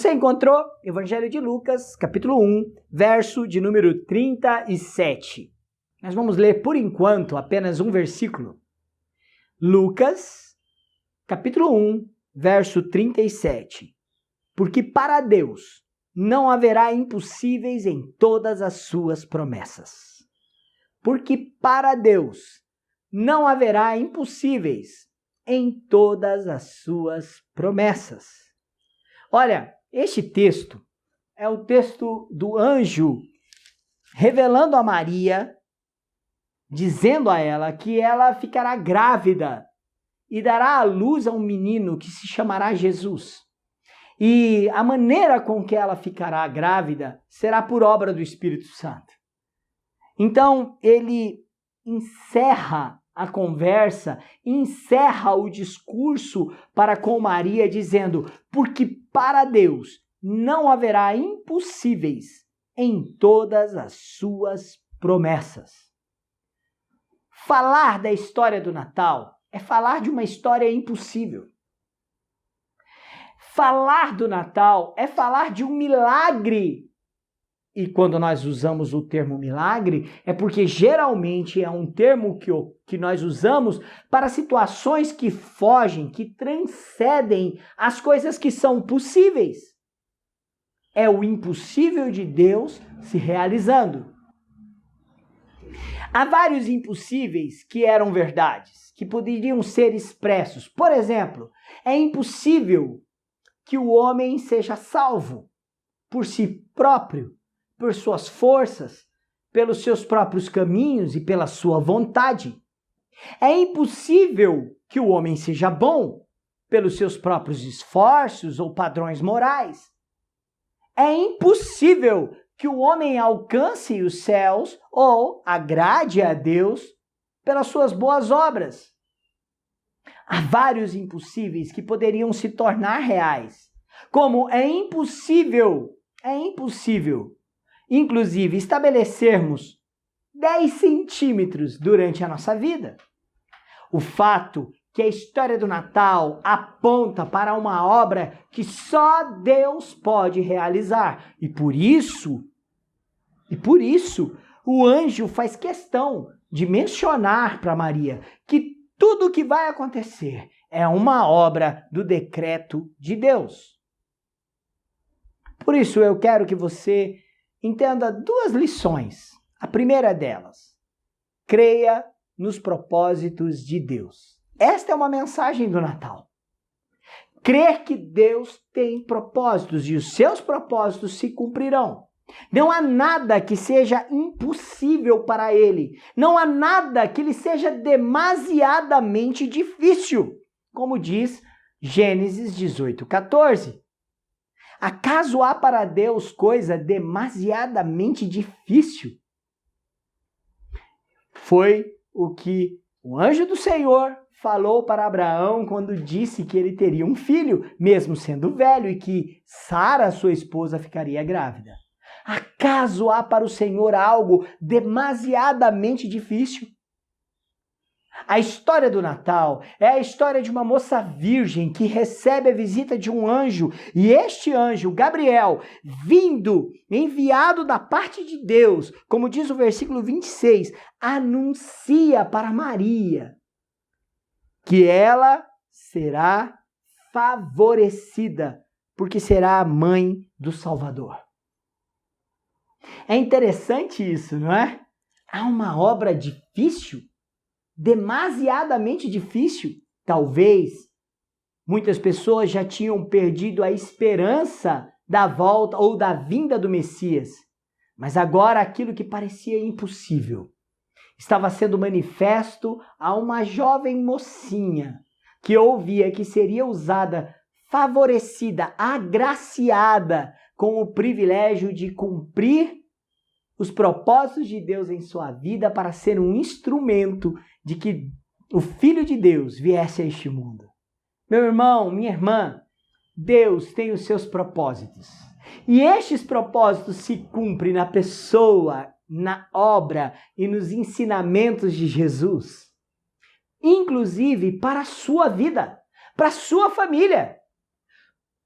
Você encontrou Evangelho de Lucas, capítulo 1, verso de número 37. Nós vamos ler, por enquanto, apenas um versículo. Lucas, capítulo 1, verso 37. Porque para Deus não haverá impossíveis em todas as suas promessas. Porque para Deus não haverá impossíveis em todas as suas promessas. Olha, este texto é o texto do anjo revelando a Maria, dizendo a ela que ela ficará grávida e dará à luz a um menino que se chamará Jesus. E a maneira com que ela ficará grávida será por obra do Espírito Santo. Então, ele encerra a conversa, encerra o discurso para com Maria, dizendo: porque para Deus não haverá impossíveis em todas as suas promessas. Falar da história do Natal é falar de uma história impossível. Falar do Natal é falar de um milagre. E quando nós usamos o termo milagre, é porque geralmente é um termo que nós usamos para situações que fogem, que transcendem as coisas que são possíveis. É o impossível de Deus se realizando. Há vários impossíveis que eram verdades, que poderiam ser expressos. Por exemplo, é impossível que o homem seja salvo por si próprio, por suas forças, pelos seus próprios caminhos e pela sua vontade. É impossível que o homem seja bom pelos seus próprios esforços ou padrões morais. É impossível que o homem alcance os céus ou agrade a Deus pelas suas boas obras. Há vários impossíveis que poderiam se tornar reais, como é impossível, inclusive, estabelecermos 10 centímetros durante a nossa vida. O fato que a história do Natal aponta para uma obra que só Deus pode realizar. E por isso, o anjo faz questão de mencionar para Maria que tudo o que vai acontecer é uma obra do decreto de Deus. Por isso, eu quero que você entenda duas lições. A primeira delas: creia nos propósitos de Deus. Esta é uma mensagem do Natal. Crer que Deus tem propósitos e os seus propósitos se cumprirão. Não há nada que seja impossível para Ele. Não há nada que lhe seja demasiadamente difícil, como diz Gênesis 18:14. Acaso há para Deus coisa demasiadamente difícil? Foi o que o anjo do Senhor falou para Abraão quando disse que ele teria um filho, mesmo sendo velho, e que Sara, sua esposa, ficaria grávida. Acaso há para o Senhor algo demasiadamente difícil? A história do Natal é a história de uma moça virgem que recebe a visita de um anjo, e este anjo, Gabriel, enviado da parte de Deus, como diz o versículo 26, anuncia para Maria que ela será favorecida, porque será a mãe do Salvador. É interessante isso, não é? Há uma obra difícil, demasiadamente difícil. Talvez muitas pessoas já tinham perdido a esperança da volta ou da vinda do Messias. Mas agora aquilo que parecia impossível estava sendo manifesto a uma jovem mocinha que ouvia que seria usada, favorecida, agraciada com o privilégio de cumprir os propósitos de Deus em sua vida para ser um instrumento de que o Filho de Deus viesse a este mundo. Meu irmão, minha irmã, Deus tem os seus propósitos. E estes propósitos se cumprem na pessoa, na obra e nos ensinamentos de Jesus. Inclusive para a sua vida, para a sua família.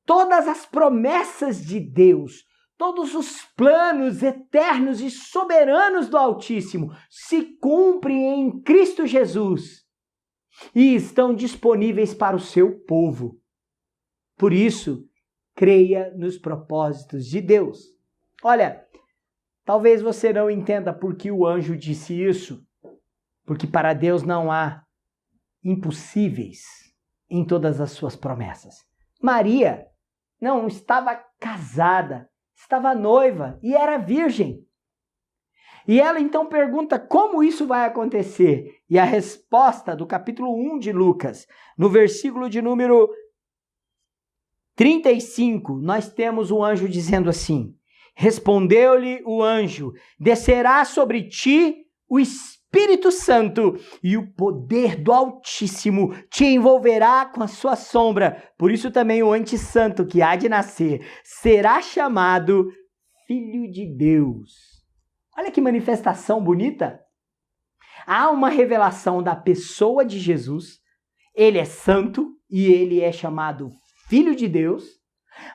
Todas as promessas de Deus, todos os planos eternos e soberanos do Altíssimo se cumprem em Cristo Jesus e estão disponíveis para o seu povo. Por isso, creia nos propósitos de Deus. Olha, talvez você não entenda por que o anjo disse isso, porque para Deus não há impossíveis em todas as suas promessas. Maria não estava casada, estava noiva e era virgem. E ela então pergunta como isso vai acontecer. E a resposta do capítulo 1 de Lucas, no versículo de número 35, nós temos o anjo dizendo assim: respondeu-lhe o anjo, descerá sobre ti o Espírito Santo e o poder do Altíssimo te envolverá com a sua sombra. Por isso também o antissanto que há de nascer será chamado Filho de Deus. Olha que manifestação bonita. Há uma revelação da pessoa de Jesus. Ele é santo e ele é chamado Filho de Deus.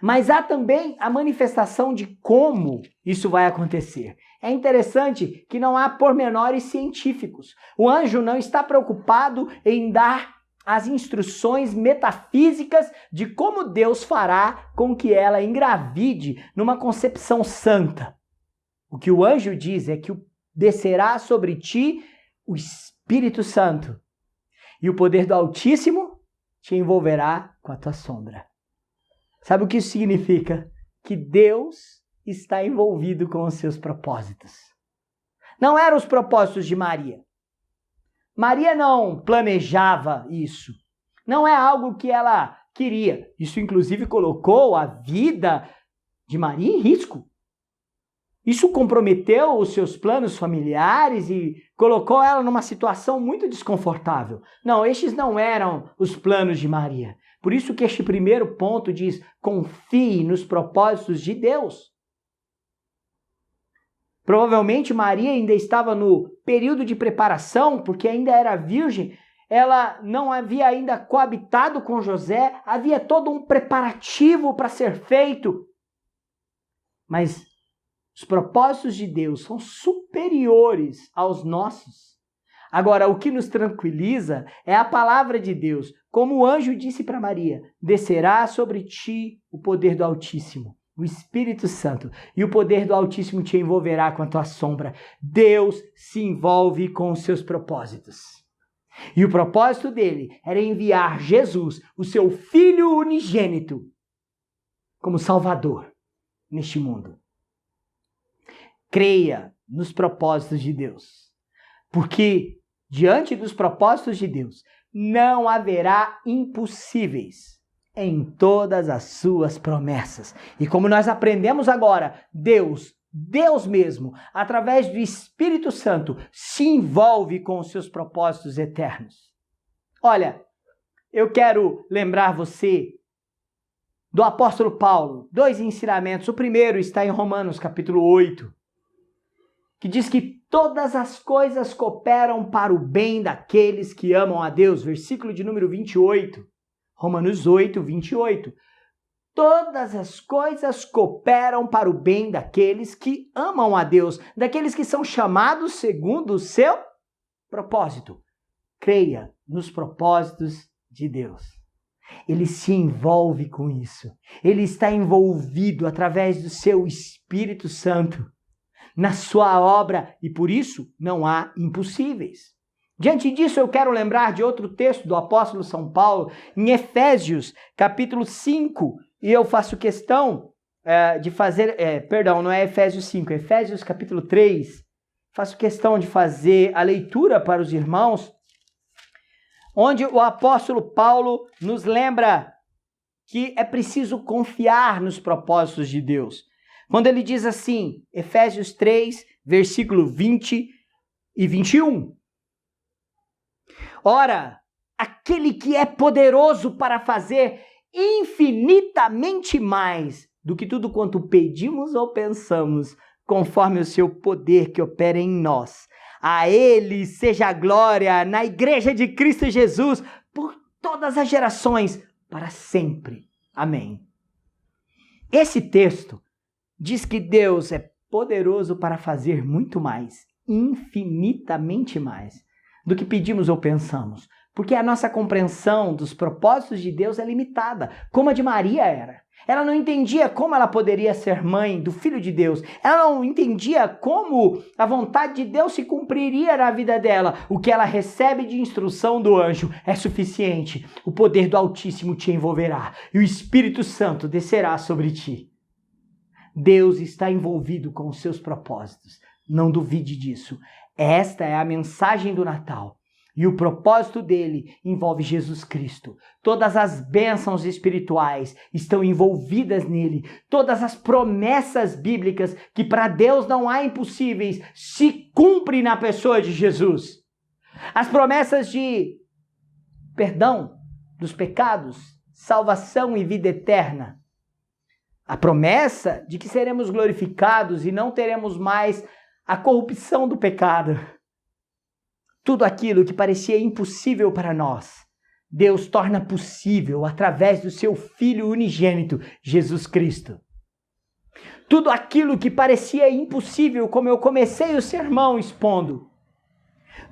Mas há também a manifestação de como isso vai acontecer. É interessante que não há pormenores científicos. O anjo não está preocupado em dar as instruções metafísicas de como Deus fará com que ela engravide numa concepção santa. O que o anjo diz é que descerá sobre ti o Espírito Santo e o poder do Altíssimo te envolverá com a tua sombra. Sabe o que isso significa? Que Deus está envolvido com os seus propósitos. Não eram os propósitos de Maria. Maria não planejava isso. Não é algo que ela queria. Isso, inclusive, colocou a vida de Maria em risco. Isso comprometeu os seus planos familiares e colocou ela numa situação muito desconfortável. Não, estes não eram os planos de Maria. Por isso que este primeiro ponto diz: confie nos propósitos de Deus. Provavelmente Maria ainda estava no período de preparação, porque ainda era virgem, ela não havia ainda coabitado com José, havia todo um preparativo para ser feito. Mas os propósitos de Deus são superiores aos nossos. Agora, o que nos tranquiliza é a palavra de Deus. Como o anjo disse para Maria: descerá sobre ti o poder do Altíssimo, o Espírito Santo, e o poder do Altíssimo te envolverá com a tua sombra. Deus se envolve com os seus propósitos. E o propósito dele era enviar Jesus, o seu Filho unigênito, como Salvador neste mundo. Creia nos propósitos de Deus, porque diante dos propósitos de Deus não haverá impossíveis em todas as suas promessas. E como nós aprendemos agora, Deus mesmo, através do Espírito Santo, se envolve com os seus propósitos eternos. Olha, eu quero lembrar você do apóstolo Paulo, 2 ensinamentos. O primeiro está em Romanos capítulo 8, que diz que todas as coisas cooperam para o bem daqueles que amam a Deus. Versículo de número 28. Romanos 8, 28. Todas as coisas cooperam para o bem daqueles que amam a Deus, daqueles que são chamados segundo o seu propósito. Creia nos propósitos de Deus. Ele se envolve com isso. Ele está envolvido através do seu Espírito Santo na sua obra, e por isso não há impossíveis. Diante disso, eu quero lembrar de outro texto do apóstolo São Paulo, em Efésios, capítulo 5, e eu faço questão de fazer, não é Efésios 5, é Efésios capítulo 3, faço questão de fazer a leitura para os irmãos, onde o apóstolo Paulo nos lembra que é preciso confiar nos propósitos de Deus. Quando ele diz assim, Efésios 3, versículo 20 e 21. Ora, aquele que é poderoso para fazer infinitamente mais do que tudo quanto pedimos ou pensamos, conforme o seu poder que opera em nós. A ele seja a glória na igreja de Cristo Jesus por todas as gerações, para sempre. Amém. Esse texto diz que Deus é poderoso para fazer muito mais, infinitamente mais, do que pedimos ou pensamos. Porque a nossa compreensão dos propósitos de Deus é limitada, como a de Maria era. Ela não entendia como ela poderia ser mãe do Filho de Deus. Ela não entendia como a vontade de Deus se cumpriria na vida dela. O que ela recebe de instrução do anjo é suficiente. O poder do Altíssimo te envolverá e o Espírito Santo descerá sobre ti. Deus está envolvido com os seus propósitos. Não duvide disso. Esta é a mensagem do Natal. E o propósito dele envolve Jesus Cristo. Todas as bênçãos espirituais estão envolvidas nele. Todas as promessas bíblicas que para Deus não há impossíveis se cumprem na pessoa de Jesus. As promessas de perdão dos pecados, salvação e vida eterna. A promessa de que seremos glorificados e não teremos mais a corrupção do pecado. Tudo aquilo que parecia impossível para nós, Deus torna possível através do seu Filho unigênito, Jesus Cristo. Tudo aquilo que parecia impossível, como eu comecei o sermão expondo,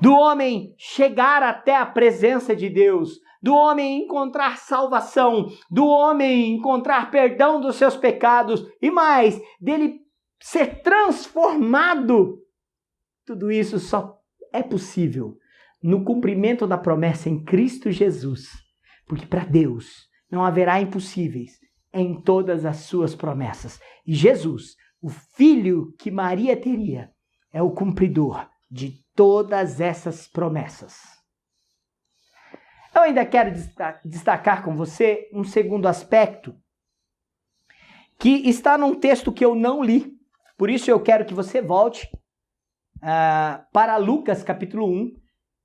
do homem chegar até a presença de Deus, do homem encontrar salvação, do homem encontrar perdão dos seus pecados e mais, dele ser transformado. Tudo isso só é possível no cumprimento da promessa em Cristo Jesus, porque para Deus não haverá impossíveis em todas as suas promessas. E Jesus, o filho que Maria teria, é o cumpridor de todas essas promessas. Eu ainda quero destacar com você um segundo aspecto que está num texto que eu não li. Por isso eu quero que você volte para Lucas capítulo 1,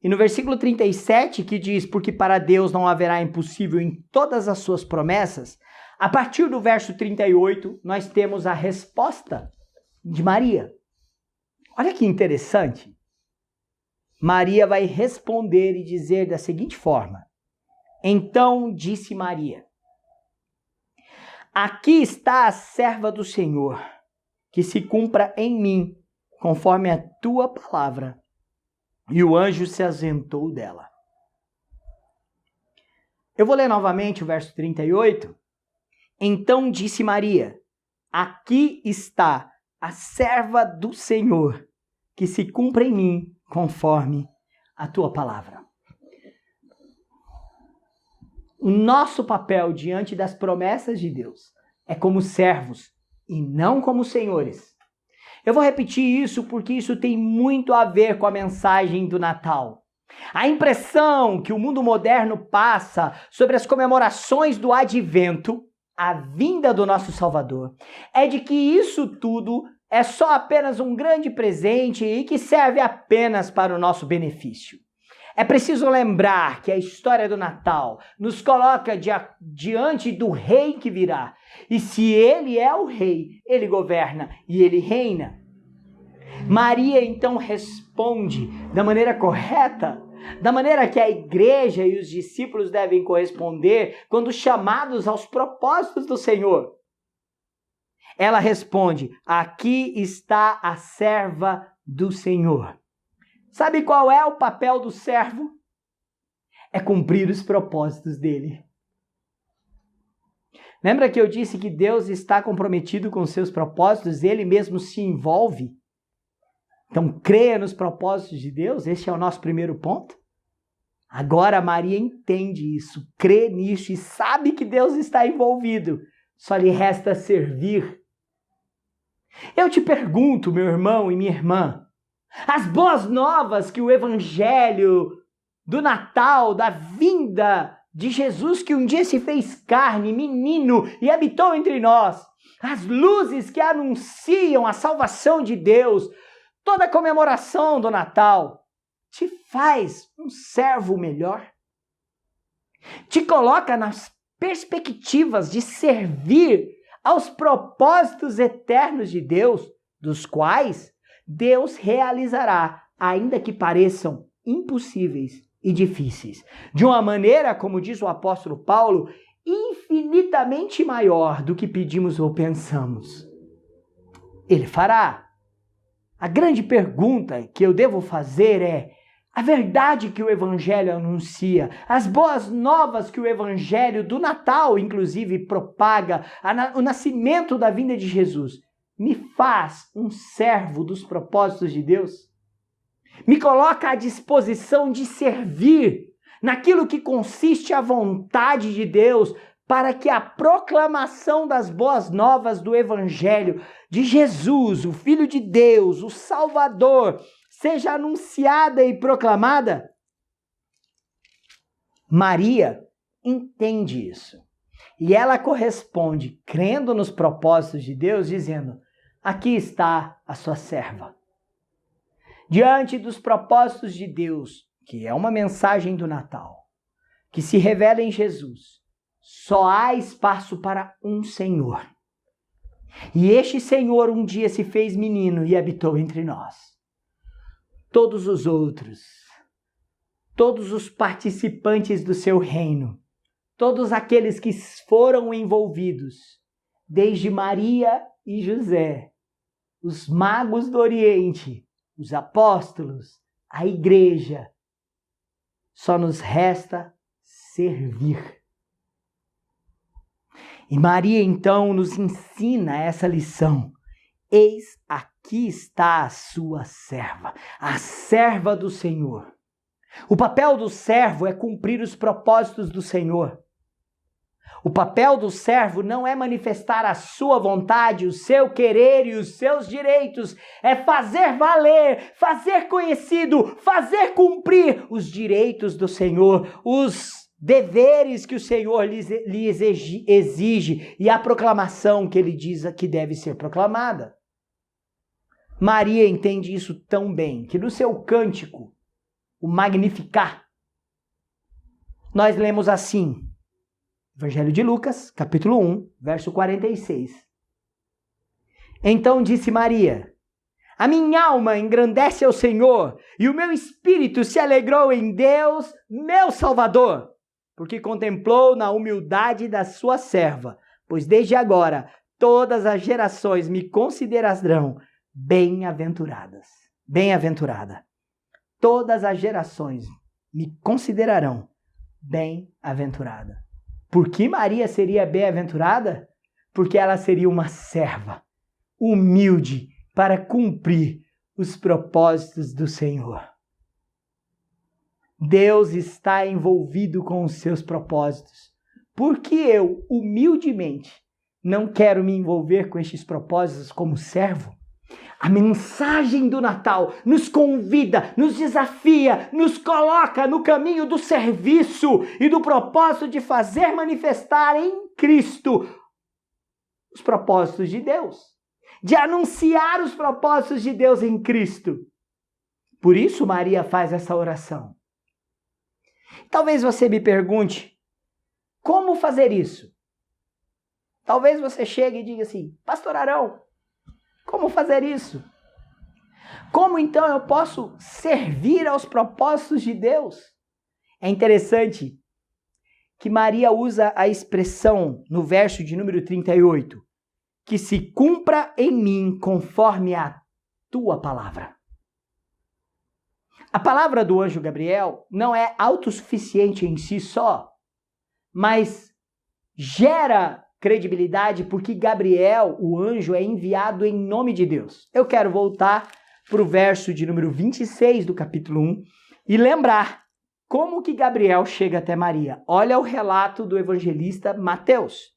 e no versículo 37, que diz, porque para Deus não haverá impossível em todas as suas promessas, a partir do verso 38, nós temos a resposta de Maria. Olha que interessante. Maria vai responder e dizer da seguinte forma: então disse Maria, aqui está a serva do Senhor, que se cumpra em mim conforme a tua palavra. E o anjo se ausentou dela. Eu vou ler novamente o verso 38. Então disse Maria, aqui está a serva do Senhor, que se cumpra em mim conforme a tua palavra. O nosso papel diante das promessas de Deus é como servos e não como senhores. Eu vou repetir isso porque isso tem muito a ver com a mensagem do Natal. A impressão que o mundo moderno passa sobre as comemorações do Advento, a vinda do nosso Salvador, é de que isso tudo é só apenas um grande presente e que serve apenas para o nosso benefício. É preciso lembrar que a história do Natal nos coloca diante do rei que virá. E se ele é o rei, ele governa e ele reina. Maria então responde da maneira correta, da maneira que a igreja e os discípulos devem corresponder quando chamados aos propósitos do Senhor. Ela responde, aqui está a serva do Senhor. Sabe qual é o papel do servo? É cumprir os propósitos dele. Lembra que eu disse que Deus está comprometido com seus propósitos, ele mesmo se envolve? Então, creia nos propósitos de Deus, esse é o nosso primeiro ponto. Agora Maria entende isso, crê nisso e sabe que Deus está envolvido. Só lhe resta servir. Eu te pergunto, meu irmão e minha irmã, as boas novas que o evangelho do Natal, da vinda de Jesus que um dia se fez carne, menino e habitou entre nós, as luzes que anunciam a salvação de Deus, toda a comemoração do Natal, te faz um servo melhor? Te coloca nas perspectivas de servir aos propósitos eternos de Deus, dos quais Deus realizará, ainda que pareçam impossíveis e difíceis. De uma maneira, como diz o apóstolo Paulo, infinitamente maior do que pedimos ou pensamos. Ele fará. A grande pergunta que eu devo fazer é: a verdade que o Evangelho anuncia, as boas novas que o Evangelho do Natal, inclusive, propaga, o nascimento da vinda de Jesus, me faz um servo dos propósitos de Deus? Me coloca à disposição de servir naquilo que consiste a vontade de Deus, para que a proclamação das boas novas do Evangelho de Jesus, o Filho de Deus, o Salvador, seja anunciada e proclamada? Maria entende isso. E ela corresponde, crendo nos propósitos de Deus, dizendo: aqui está a sua serva. Diante dos propósitos de Deus, que é uma mensagem do Natal, que se revela em Jesus, só há espaço para um Senhor. E este Senhor um dia se fez menino e habitou entre nós. Todos os outros, todos os participantes do seu reino, todos aqueles que foram envolvidos, desde Maria e José, os magos do Oriente, os apóstolos, a igreja, só nos resta servir. E Maria então nos ensina essa lição. Eis, aqui está a sua serva, a serva do Senhor. O papel do servo é cumprir os propósitos do Senhor. O papel do servo não é manifestar a sua vontade, o seu querer e os seus direitos. É fazer valer, fazer conhecido, fazer cumprir os direitos do Senhor, os deveres que o Senhor lhe exige e a proclamação que ele diz que deve ser proclamada. Maria entende isso tão bem que no seu cântico, o Magnificat, nós lemos assim: Evangelho de Lucas, capítulo 1, verso 46. Então disse Maria: a minha alma engrandece ao Senhor, e o meu espírito se alegrou em Deus, meu Salvador, porque contemplou na humildade da sua serva, pois desde agora todas as gerações me considerarão bem-aventuradas. Bem-aventurada. Todas as gerações me considerarão bem-aventurada. Por que Maria seria bem-aventurada? Porque ela seria uma serva, humilde, para cumprir os propósitos do Senhor. Deus está envolvido com os seus propósitos. Por que eu, humildemente, não quero me envolver com estes propósitos como servo? A mensagem do Natal nos convida, nos desafia, nos coloca no caminho do serviço e do propósito de fazer manifestar em Cristo os propósitos de Deus, de anunciar os propósitos de Deus em Cristo. Por isso Maria faz essa oração. Talvez você me pergunte, como fazer isso? Talvez você chegue e diga assim: Pastor Arão, como fazer isso? Como então eu posso servir aos propósitos de Deus? É interessante que Maria usa a expressão no verso de número 38, que se cumpra em mim conforme a tua palavra. A palavra do anjo Gabriel não é autossuficiente em si só, mas gera credibilidade porque Gabriel, o anjo, é enviado em nome de Deus. Eu quero voltar para o verso de número 26 do capítulo 1 e lembrar como que Gabriel chega até Maria. Olha o relato do evangelista Mateus.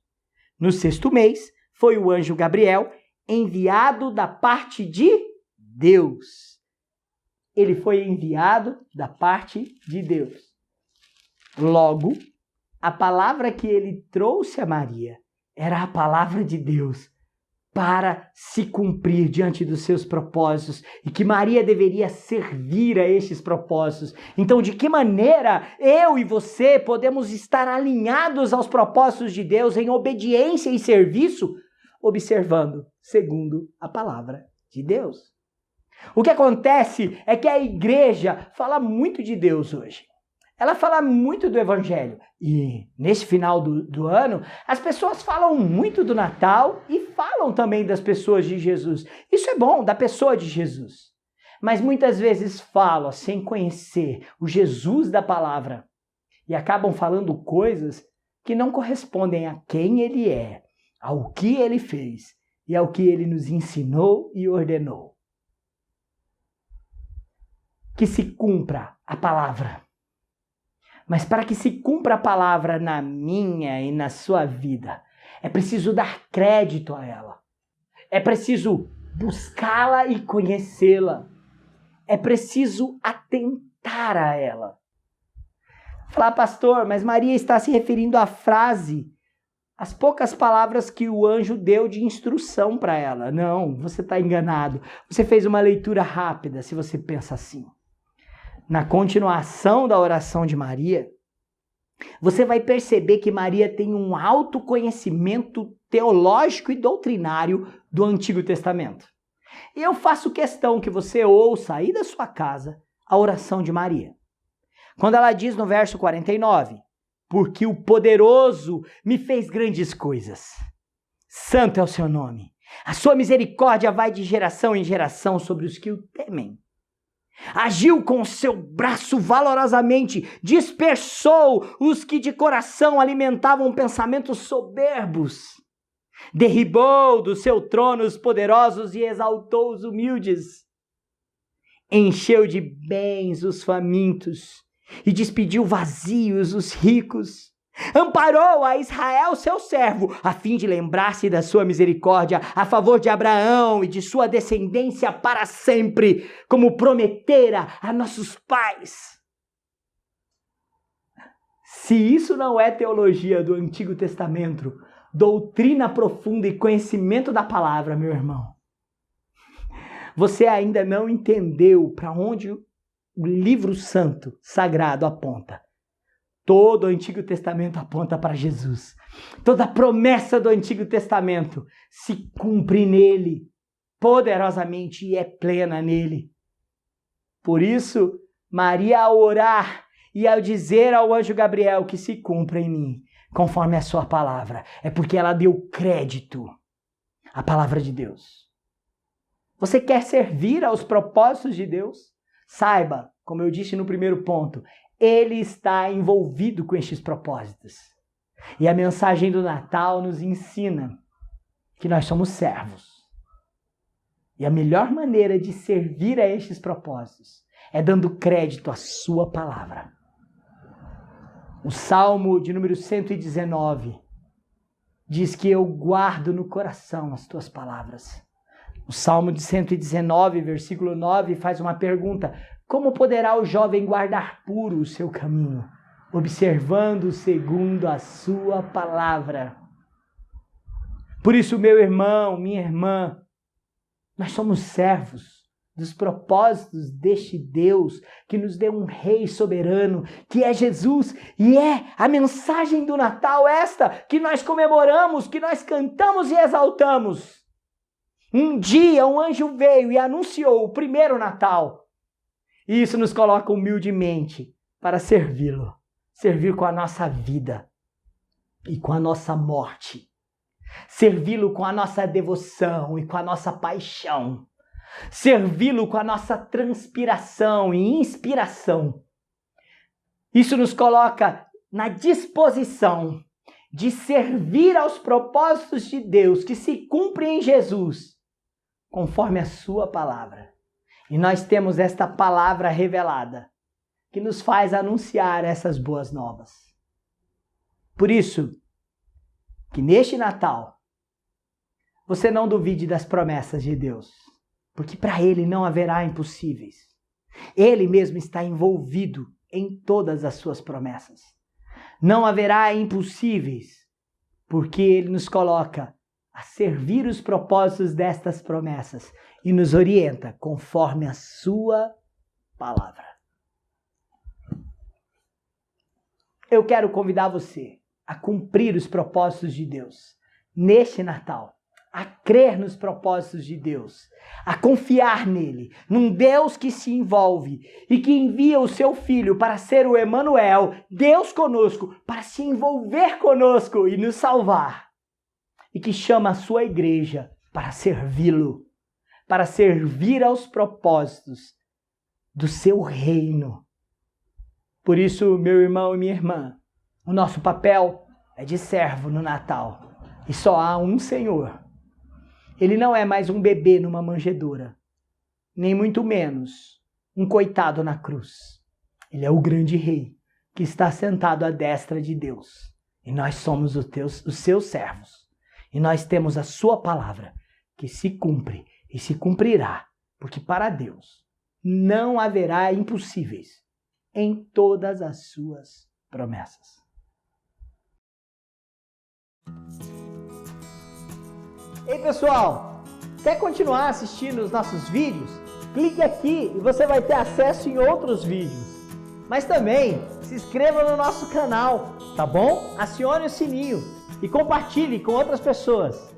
No 6º mês, foi o anjo Gabriel enviado da parte de Deus. Ele foi enviado da parte de Deus. Logo, a palavra que ele trouxe a Maria era a palavra de Deus para se cumprir diante dos seus propósitos e que Maria deveria servir a estes propósitos. Então, de que maneira eu e você podemos estar alinhados aos propósitos de Deus em obediência e serviço? Observando segundo a palavra de Deus. O que acontece é que a igreja fala muito de Deus hoje. ela fala muito do Evangelho. E nesse final do ano, as pessoas falam muito do Natal e falam também das pessoas de Jesus. Isso é bom, da pessoa de Jesus. Mas muitas vezes falam sem conhecer o Jesus da palavra e acabam falando coisas que não correspondem a quem ele é, ao que ele fez e ao que ele nos ensinou e ordenou. Que se cumpra a palavra. Mas para que se cumpra a palavra na minha e na sua vida, é preciso dar crédito a ela. É preciso buscá-la e conhecê-la. É preciso atentar a ela. Falar, pastor, mas Maria está se referindo à frase, as poucas palavras que o anjo deu de instrução para ela. Não, você está enganado. Você fez uma leitura rápida se você pensa assim. Na continuação da oração de Maria, você vai perceber que Maria tem um alto conhecimento teológico e doutrinário do Antigo Testamento. E eu faço questão que você ouça aí da sua casa a oração de Maria. Quando ela diz no verso 49, porque o poderoso me fez grandes coisas. Santo é o seu nome. A sua misericórdia vai de geração em geração sobre os que o temem. Agiu com o seu braço valorosamente, dispersou os que de coração alimentavam pensamentos soberbos. Derribou do seu trono os poderosos e exaltou os humildes. Encheu de bens os famintos e despediu vazios os ricos. Amparou a Israel, seu servo, a fim de lembrar-se da sua misericórdia a favor de Abraão e de sua descendência para sempre, como prometera a nossos pais. Se isso não é teologia do Antigo Testamento, doutrina profunda e conhecimento da palavra, meu irmão, você ainda não entendeu para onde o livro santo, sagrado, aponta. Todo o Antigo Testamento aponta para Jesus. Toda a promessa do Antigo Testamento se cumpre nele, poderosamente, e é plena nele. Por isso, Maria, ao orar e ao dizer ao anjo Gabriel que se cumpra em mim, conforme a sua palavra, é porque ela deu crédito à palavra de Deus. Você quer servir aos propósitos de Deus? Saiba, como eu disse no primeiro ponto, ele está envolvido com estes propósitos. E a mensagem do Natal nos ensina que nós somos servos. E a melhor maneira de servir a estes propósitos é dando crédito à sua palavra. O Salmo de número 119 diz que eu guardo no coração as tuas palavras. O Salmo de 119, versículo 9, faz uma pergunta: como poderá o jovem guardar puro o seu caminho, observando segundo a sua palavra? Por isso, meu irmão, minha irmã, nós somos servos dos propósitos deste Deus que nos deu um Rei soberano, que é Jesus, e é a mensagem do Natal esta que nós comemoramos, que nós cantamos e exaltamos. Um dia um anjo veio e anunciou o primeiro Natal. E isso nos coloca humildemente para servi-lo. Servir com a nossa vida e com a nossa morte. Servi-lo com a nossa devoção e com a nossa paixão. Servi-lo com a nossa transpiração e inspiração. Isso nos coloca na disposição de servir aos propósitos de Deus que se cumprem em Jesus, conforme a sua palavra. E nós temos esta palavra revelada, que nos faz anunciar essas boas novas. Por isso, que neste Natal, você não duvide das promessas de Deus, porque para Ele não haverá impossíveis. Ele mesmo está envolvido em todas as suas promessas. Não haverá impossíveis, porque Ele nos coloca a servir os propósitos destas promessas e nos orienta conforme a sua palavra. Eu quero convidar você a cumprir os propósitos de Deus neste Natal, a crer nos propósitos de Deus, a confiar nele, num Deus que se envolve e que envia o seu Filho para ser o Emanuel, Deus conosco, para se envolver conosco e nos salvar, e que chama a sua igreja para servi-lo, para servir aos propósitos do seu reino. Por isso, meu irmão e minha irmã, o nosso papel é de servo no Natal. E só há um Senhor. Ele não é mais um bebê numa manjedoura, nem muito menos um coitado na cruz. Ele é o grande rei que está sentado à destra de Deus. E nós somos os seus servos. E nós temos a sua palavra que se cumpre e se cumprirá, porque para Deus não haverá impossíveis em todas as suas promessas. Ei pessoal, quer continuar assistindo os nossos vídeos? Clique aqui e você vai ter acesso em outros vídeos. Mas também se inscreva no nosso canal, tá bom? Acione o sininho e compartilhe com outras pessoas.